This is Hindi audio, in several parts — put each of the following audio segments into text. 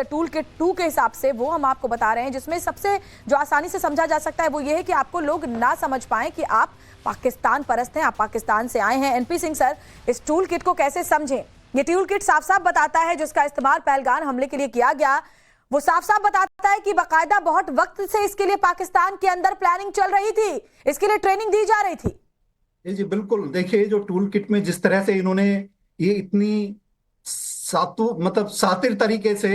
टूल किट 2 के हिसाब से वो हम आपको बता रहे हैं, जिसमें सबसे जो आसानी से समझा जा सकता है वो ये है कि आपको लोग ना समझ पाएं कि आप पाकिस्तान परस्त हैं, आप पाकिस्तान से आए हैं। एनपी सिंह सर, इस टूल किट को कैसे समझें? ये टूल किट साफ साफ बताता है जिसका इस्तेमाल पहलगाम हमले के लिए किया गया, वो साफ साफ बताता है कि बाकायदा बहुत वक्त से इसके लिए पाकिस्तान के अंदर प्लानिंग चल रही थी, इसके लिए ट्रेनिंग दी जा रही थी। जी बिल्कुल, देखिए जो टूल किट में जिस तरह से इन्होंने ये इतनी सातिर तरीके से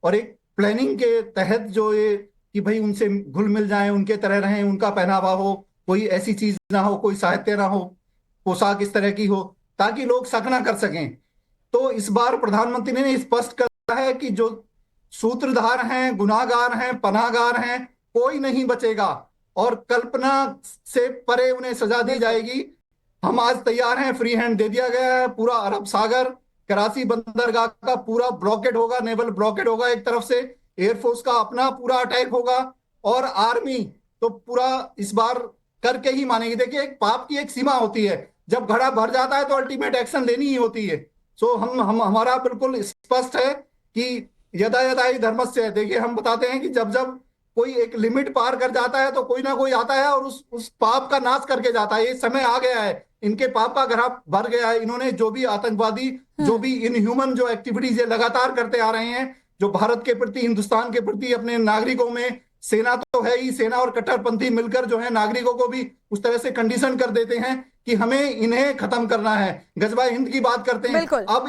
और एक प्लानिंग के तहत जो ये कि भाई उनसे घुल मिल जाएं, उनके तरह रहें, उनका पहनावा हो, कोई ऐसी चीज ना हो, कोई साहित्य ना हो, पोशाक इस तरह की हो ताकि लोग शक ना कर सकें। तो इस बार प्रधानमंत्री ने स्पष्ट कहा है कि जो सूत्रधार हैं, गुनाहगार हैं, पनाहगार हैं, कोई नहीं बचेगा और कल्पना से परे उन्हें सजा दी जाएगी। हम आज तैयार हैं, फ्री हैंड दे दिया गया है। पूरा अरब सागर, कराची बंदरगाह का पूरा ब्लॉकेड होगा, नेवल ब्लॉकेड होगा एक तरफ से, एयरफोर्स का अपना पूरा अटैक होगा और आर्मी तो पूरा इस बार करके ही मानेगी। देखिए, एक पाप की एक सीमा होती है, जब घड़ा भर जाता है तो अल्टीमेट एक्शन लेनी ही होती है। सो हमारा बिल्कुल स्पष्ट है कि यदा यदा ही धर्मस्य है। देखिए, हम बताते हैं कि जब जब कोई एक लिमिट पार कर जाता है तो कोई ना कोई आता है और उस पाप का नाश करके जाता है। ये समय आ गया है, इनके पाप का घड़ा भर गया है। इन्होंने जो भी आतंकवादी, जो भी इनह्यूमन जो एक्टिविटीज ये लगातार करते आ रहे हैं, जो भारत के प्रति, हिंदुस्तान के प्रति, अपने नागरिकों में, सेना तो है ही, सेना और कट्टरपंथी मिलकर जो है नागरिकों को भी उस तरह से कंडीशन कर देते हैं कि हमें इन्हें खत्म करना है। गजबा हिंद की बात करते हैं, अब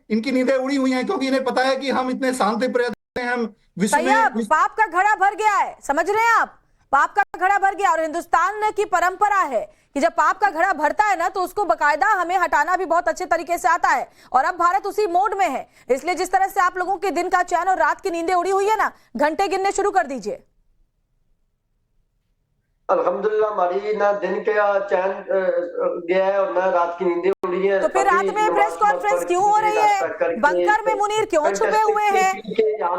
इनकी नींदें उड़ी हुई हैं क्योंकि इन्हें पता है कि हम इतने शांति प्रिय हैं, हम विश्व में पाप का घड़ा भर गया है। समझ रहे हैं आप? पाप का घड़ा भर गया और हिंदुस्तान की परंपरा है कि जब पाप का घड़ा भरता है ना तो उसको बकायदा हमें हटाना भी बहुत अच्छे तरीके से आता है, और अब भारत उसी मोड में है। इसलिए जिस तरह से आप लोगों के दिन का चैन और रात की नींदें उड़ी हुई है ना, घंटे गिनने शुरू कर दीजिए। अल्हम्दुलिल्लाह, हमारी ना दिन का चैन गया है और ना रात की नींदें उड़ी हैं। तो फिर रात में प्रेस कॉन्फ्रेंस क्यों हो रही है? बंकर में मुनीर क्यों छुपे हुए हैं?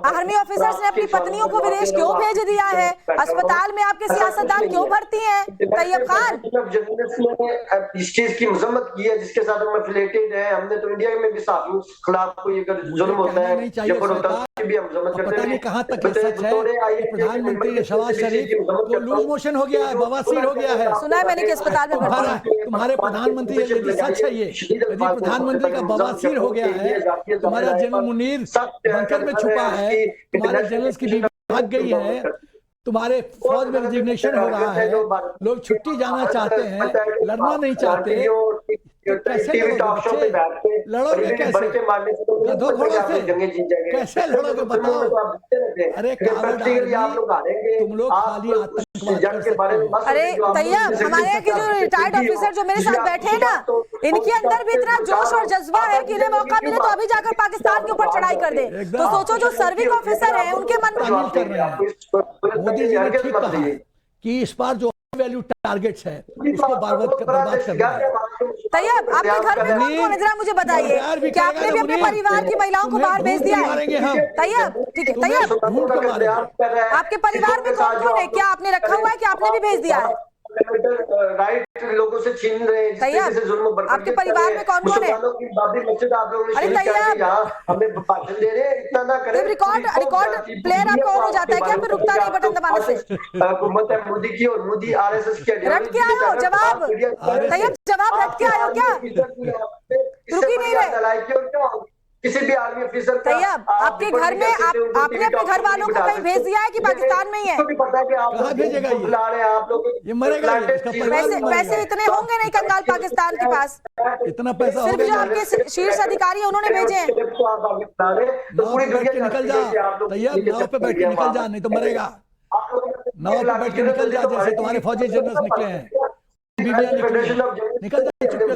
आर्मी ऑफिसर्स ने अपनी पत्नियों को विदेश क्यों भेज दिया है? अस्पताल में आपके सियासतदान क्यों भर्ती हैं? तैयब खान, जर्नलिस्ट ने इस चीज की मजम्मत की है जिसके साथ हम एफिलिएटेड हैं। हमने तो इंडिया में भी सहाफ़ियों के खिलाफ कोई अगर जुल्म होता है, जबर होता है, उसकी भी हम मजम्मत करते हैं। कहां तक सच है? प्रधानमंत्री शहबाज शरीफ को लूज मोशन हो गया है, बवासीर हो गया है। सुना है मैंने कि अस्पताल में तुम्हारे प्रधानमंत्री, यदि सच है ये, यदि प्रधानमंत्री का बवासीर हो गया है, तुम्हारा जनरल मुनीर बंकर में छुपा है, तुम्हारे जनरल्स की बीवी भाग गई है, तुम्हारे फौज में रिजिग्नेशन हो रहा है, लोग छुट्टी जाना चाहते हैं, लड़ना नहीं चाहते, तो कैसे लड़ोगे? लड़ोगे कैसे? गधों घोड़ों से कैसे लड़ोगे बताओ? अरे तुम लोग खाली आतंकवाद कर सकते हो। अरे तैयब, हमारे यहाँ के जो रिटायर्ड ऑफिसर जो मेरे साथ बैठे हैं ना, इनके अंदर भी इतना जोश और जज्बा है कि इन्हें मौका मिले तो अभी जाकर पाकिस्तान के ऊपर चढ़ाई कर दे। तो सोचो जो सर्विंग ऑफिसर है उनके मन में मोदी जी ने ठीक कहा कि इस बार जो वैल्यू टारगेट्स है उसको बर्बाद करना है। तैयब, आपके घर में कौन कौन है जरा मुझे बताइए कि आपने भी अपने परिवार की महिलाओं को बाहर भेज दिया है? तैयब, ठीक है तैयब, आपके परिवार में कौन कौन है? क्या आपने रखा हुआ है कि आपने भी भेज दिया है? राइट लोगों से छीन रहे हैं, तैयब, आपके परिवार में कौन कौन है? अरे तैयब, हमें भाषण दे रहे हैं, इतना ना करें। रिकॉर्ड प्लेयर आपका ऑन हो जाता है क्या? फिर रुकता नहीं बटन दबाने से? हुकूमत है मोदी की और मोदी आरएसएस की। रट के आए हो जवाब? तैयब, जवाब रट के आए हो क्या? रुक ही नहीं रहे। किसी भी आर्मी ऑफिसर का तैयब, आपके घर में आपने अपने घर वालों को कहीं भेज दिया है कि पाकिस्तान में ही है? कहाँ भेजेगा ये मरेगा पैसे इतने होंगे नहीं कंगाल पाकिस्तान के पास, इतना पैसा सिर्फ जो आपके शीर्ष अधिकारी है उन्होंने भेजे हैं। नाव पे बैठ के निकल जा तैयब, नाव पे बैठ के निकल जा, नहीं तो मरेगा। नाव पे बैठ के निकल जा, जैसे तुम्हारे फौजी जनरल्स निकले हैं, निकल जा चुपके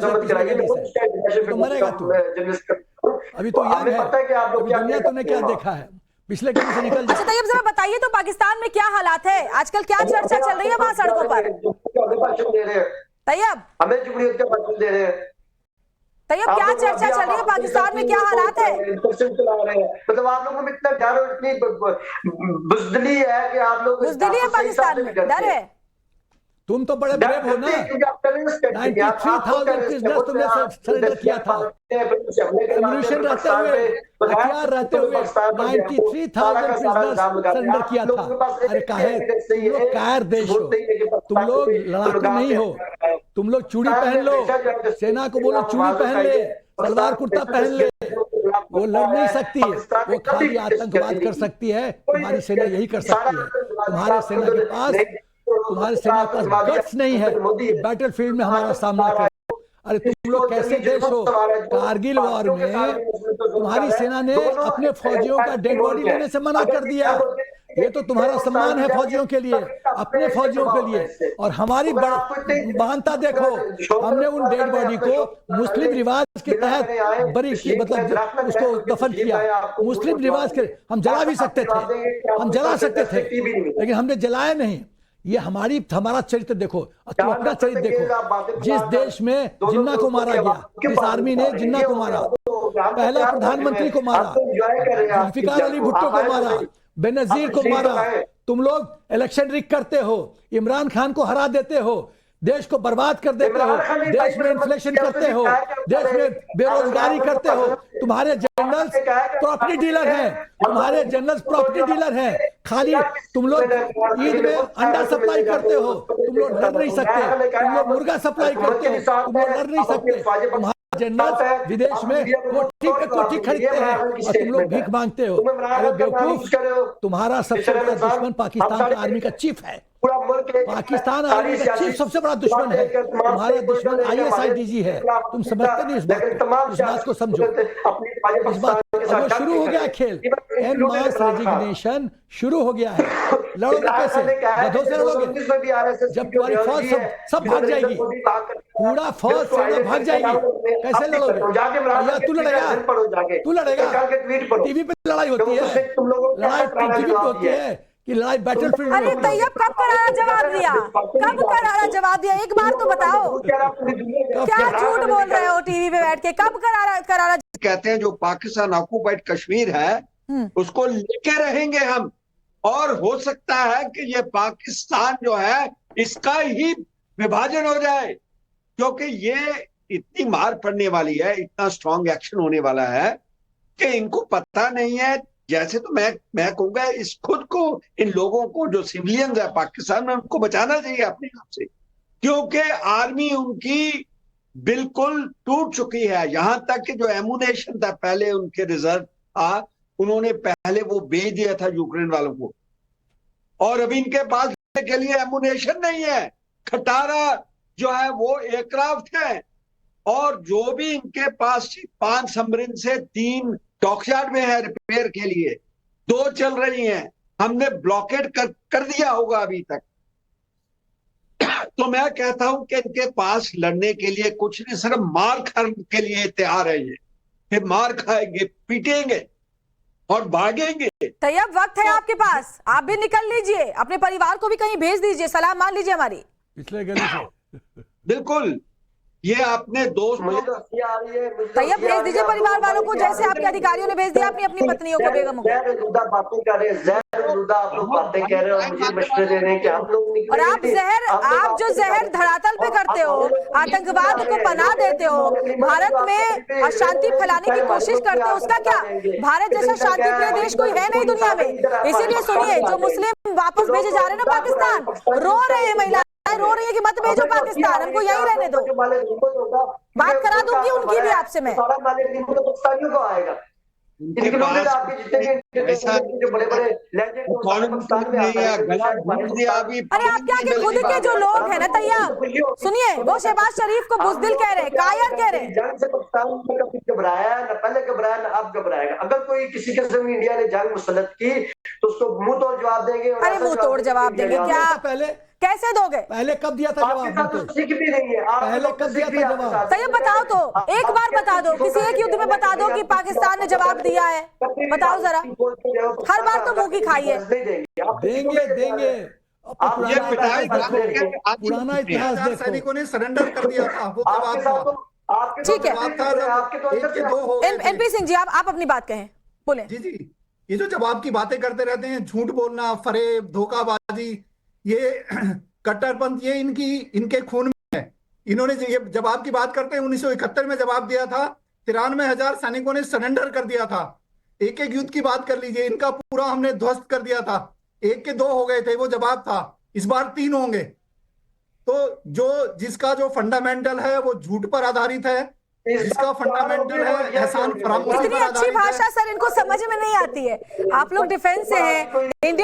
से, तो मरेगा तू। अभी तो यंग है, अभी दुनिया तुमने क्या देखा है, पिछले कहीं से निकल जा। अच्छा तैयब, जरा बताइए तो पाकिस्तान में क्या हालात है आजकल? क्या चर्चा चल रही है वहां सड़कों पर? तैयब, हमें जुमहूरियत का भाषण दे रहे हैं। तैयब, क्या चर्चा चल रही है पाकिस्तान में? क्या हालात है? मतलब आप लोगों में इतना डर और इतनी बुज़दिली है कि आप लोग बुज़दिली है पाकिस्तान में, डर है। तुम तो बड़े ब्रेव हो ना। 93,000 प्रिजनर्स तुमने सरेंडर किया था, एम्यूनिशन रहते हुए, हथियार रहते हुए 93,000 प्रिजनर्स सरेंडर किया था। अरे काहे, तुम लोग कायर देश हो, तुम लोग लड़ाकू नहीं हो। तुम लोग चूड़ी पहन लो, सेना को बोलो चूड़ी पहन ले, सलवार कुर्ता पहन ले, वो लड़ नहीं सकती, वो खाली आतंकवाद कर सकती है। तुम्हारी सेना यही कर सकती है। तुम्हारे सेना के पास गट्स नहीं है बैटलफील्ड में हमारा सामना करें। अरे तुम लोग कैसे देश हो? कारगिल वॉर में तुम्हारी सेना ने अपने फौजियों का डेड बॉडी लेने से मना कर दिया। ये तो तुम्हारा सम्मान है फौजियों के लिए, अपने फौजियों के लिए। और हमारी महानता देखो, हमने उन डेड बॉडी को मुस्लिम रिवाज के तहत बरी की, मतलब उसको दफन किया। मुस्लिम रिवाज के हम जला भी सकते थे, हम जला सकते थे, लेकिन हमने जलाया नहीं। ये हमारा चरित्र देखो, तुम अपना चरित्र देखो। जिस देश में जिन्ना को मारा गया, जिस आर्मी ने जिन्ना को मारा, पहला प्रधानमंत्री को मारा, जुल्फिकार अली भुट्टो को मारा, बेनजीर को मारा, तुम लोग इलेक्शन रिग करते हो, इमरान खान को हरा देते हो, देश को बर्बाद कर देते हो, देश में इन्फ्लेशन करते हो, देश में बेरोजगारी करते हो। तुम्हारे जनरल्स प्रॉपर्टी डीलर हैं, तुम्हारे जनरल्स प्रॉपर्टी डीलर हैं। खाली तुम लोग ईद में अंडा सप्लाई करते हो, तुम लोग लड़ नहीं सकते। तुम लोग मुर्गा सप्लाई करते हो, तुम लोग लड़ नहीं सकते। जनरल विदेश में कोठी खरीदते हैं और तुम लोग भीख मांगते हो। अरे बेवकूफ, तुम्हारा सबसे बड़ा दुश्मन पाकिस्तान का आर्मी का चीफ है। पाकिस्तान आर्मी का चीफ सबसे बड़ा दुश्मन है। तुम्हारा दुश्मन ISIDG है। तुम समझते नहीं इस बात को समझो। इस बात अब शुरू हो गया खेल, एन मास रेजिग्नेशन शुरू हो गया है। लड़ोगे कैसे? गधों से लड़ोगे? जब तुम्हारी फौज सब भाग जाएगी, पूरा फौज सेना भाग जाएगी, कैसे लड़ोगे? या तू लड़ेगा? टीवी पे लड़ाई होती है, लड़ाई टीवी पे होती है कि लड़ाई बैटलफील्ड। अरे तैयब कब करारा जवाब दिया? कब करारा जवाब दिया? एक बार तो बताओ, क्या झूठ बोल रहे हो टीवी पे बैठ के? कब करारा कहते हैं जो पाकिस्तान ऑक्युपाइड कश्मीर है उसको लेके रहेंगे हम, और हो सकता है कि ये पाकिस्तान जो है इसका ही विभाजन हो जाए, क्योंकि ये इतनी मार पड़ने वाली है, इतना स्ट्रॉन्ग एक्शन होने वाला है कि इनको पता नहीं है। जैसे तो मैं कहूंगा इस खुद को, इन लोगों को जो सिविलियंस है पाकिस्तान में, उनको बचाना चाहिए अपने आप से, क्योंकि आर्मी उनकी बिल्कुल टूट चुकी है। यहां तक कि जो एमुनेशन था पहले उनके रिजर्व था, उन्होंने पहले वो बेच दिया था यूक्रेन वालों को, और अभी इनके पास के लिए एमुनेशन नहीं है। खटारा जो है वो एयरक्राफ्ट है, और जो भी इनके पास 5 सबमरीन से 3 डॉकयार्ड में है रिपेयर के लिए, 2 चल रही हैं। हमने ब्लॉकेड कर दिया होगा अभी तक। तो मैं कहता हूं कि इनके पास लड़ने के लिए कुछ नहीं, सिर्फ मार खाने के लिए तैयार है ये, कि मार खाएंगे, पीटेंगे और भागेंगे। तैयब वक्त है आपके पास, आप भी निकल लीजिए, अपने परिवार को भी कहीं भेज दीजिए, सलाम मान लीजिए हमारी। पिछले गली से बिल्कुल, ये अपने दोस्त तैयब भेज दीजिए परिवार वालों को, जैसे आपके अधिकारियों ने भेज दिया अपनी पत्नियों को, बेगमों को। बातें कर रहे हैं, आप लोग बातें कह रहे हो और मुझे मशवरे दे रहे हैं कि हम लोग, और आप जो जहर धरातल पे करते हो, आतंकवाद को पनाह देते हो, भारत में अशांति फैलाने की कोशिश करते हो, उसका क्या? भारत जैसा शांति प्रिय देश कोई है नहीं दुनिया में। इसीलिए सुनिए, जो मुस्लिम वापस भेजे जा रहे हैं ना पाकिस्तान, रो रहे हैं, महिला रो रही है कि मत भेजो पाकिस्तान, हमको यहीं रहने दो। बात करा दूंगी उनकी भी आपसे मैं। अरे आपके आगे खुद के जो लोग हैं ना तैयब, सुनिए, वो शहबाज शरीफ को बुज़दिल कह रहे हैं, कायर कह रहे हैं। जंग से पाकिस्तान में कभी घबराया न, पहले घबराया न अब घबराएगा। अगर कोई किसी किस्म में इंडिया ने जंग मुसल्लत की तो उसको मुंह तोड़ जवाब देंगे। अरे मुंह तोड़ जवाब देंगे क्या? पहले कैसे दोगे? पहले कब दिया था जवाब? सीख भी नहीं है, पहले कब दिया था जवाब? तैयब बताओ तो, एक बार बता दो, किसी एक युद्ध में बता दो कि पाकिस्तान ने जवाब दिया है, बताओ जरा। हर बार तो मुंह की खाई है। देंगे पुराना इतिहास देखो, सैनिकों ने सरेंडर कर दिया था, वो जवाब था। ठीक है, एनपी सिंह जी आप अपनी बात कहें, बोले। जी, ये जो जवाब की बातें करते रहते हैं, झूठ बोलना, फरेब, धोखाबाजी, ये कट्टरपंथ ये इनके खून में है। इन्होंने ये जवाब की बात करते हैं, 1971 में जवाब दिया था, 93,000 सैनिकों ने सरेंडर कर दिया था। एक एक युद्ध की बात कर लीजिए, इनका पूरा हमने ध्वस्त कर दिया था। एक के 2 हो गए थे, वो जवाब था, इस बार 3 होंगे। तो जिसका जो फंडामेंटल है वो झूठ पर आधारित है, जिसका फंडामेंटल है एहसान फरामोशी इतनी पर अच्छी आधारित है। भाषा सर इनको समझ में नहीं आती है। आप लोग डिफेंस से हैं, इंडियन